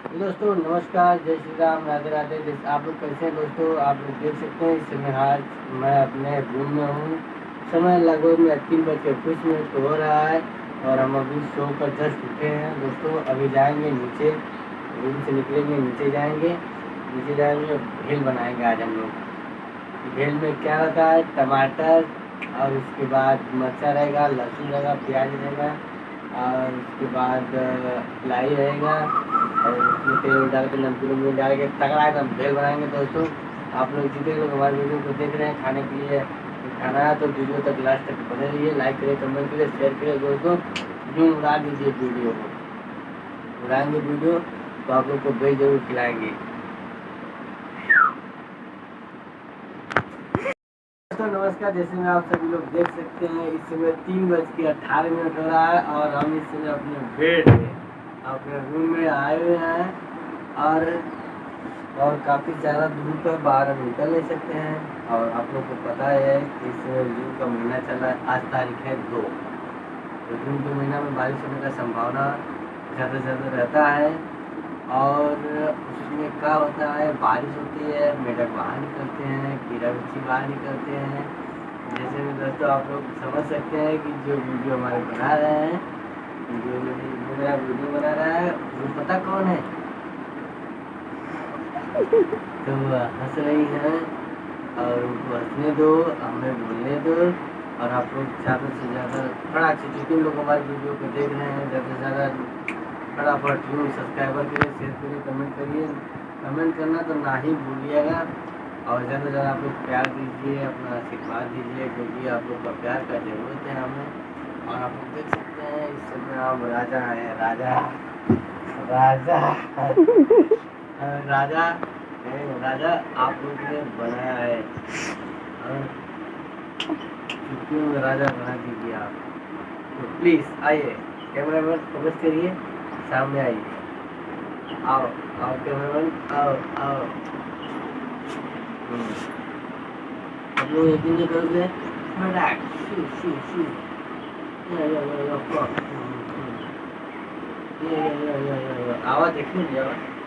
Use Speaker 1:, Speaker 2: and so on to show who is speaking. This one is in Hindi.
Speaker 1: दोस्तों नमस्कार, जय श्री राम, राधे राधे। जैसे आप लोग कैसे हैं दोस्तों, आप लोग देख सकते हैं इस समय आज मैं अपने रूम में हूँ। समय लगभग में 3:20 हो रहा है और हम अभी सो कर जस्ट उठे हैं। दोस्तों अभी जाएंगे नीचे, रूम से निकलेंगे, नीचे जाएंगे भेल बनाएंगे आज हम लोग। भेल में क्या रहता है, टमाटर और उसके बाद मिर्चा रहेगा, लहसुन रहेगा, प्याज रहेगा और उसके बाद लाई रहेगा और उसमें तेल डाल के नमकीन डाल के तगड़ा एकदम भेल बनाएंगे। दोस्तों आप लोग जितने लोग हमारे वीडियो को देख रहे हैं खाने के लिए खाना है तो वीडियो तक लास्ट तक बने रहिए। लाइक करिए, कमेंट करिए, शेयर करिए। दोस्तों यूँ उड़ा दीजिए वीडियो को, उड़ाएंगे वीडियो तो आप लोग को भेल जरूर खिलाएंगे। तो नमस्कार, जैसे में आप सभी लोग देख सकते हैं इस समय 3:18 हो रहा है और हम इस समय अपने बेड में अपने रूम में आए हुए हैं और काफ़ी ज़्यादा दूर पर बाहर हम निकल नहीं सकते हैं। और आप लोग को पता है कि इस समय जून का महीना चल रहा है, आज तारीख है 2। तो जून के महीना में बारिश होने का संभावना ज़्यादा से ज़्यादा रहता है और उसमें क्या होता है, बारिश होती है, मेढक बाहर निकलते हैं, कीड़ा बिच्छी बाहर निकलते हैं। जैसे में दोस्तों आप लोग समझ सकते हैं कि जो वीडियो हमारे बना रहे हैं, जो मेरा वीडियो बना रहा है वो पता कौन है। तो हंस रही हैं और उनको हंसने दो, हमें बोलने दो। और आप लोग ज़्यादा से ज़्यादा फटाक से जितने लोग हमारे वीडियो को देख रहे हैं ज़्यादा से ज़्यादा फटाफट सब्सक्राइबर करिए, शेयर करिए, कमेंट करिए। कमेंट करना तो ना ही भूलिएगा और ज़्यादा से ज़्यादा आप लोग प्यार दीजिए, अपना आशीर्वाद दीजिए क्योंकि आप लोग का प्यार का ज़रूरत है हमें। और आप लोग देख सकते हैं इस समय हम राजा हैं, राजा राजा आप लोग ने बनाया है और चुटकियों में राजा बना दीजिए आप। तो प्लीज़ आइए, कैमरामैन फोकस करिए, सामने आइए, आओ आओ कैमरामैन, आओ आओ। आप लोग यकीन नहीं करोगे, शू शू शू आवाज़ देखने आवाज़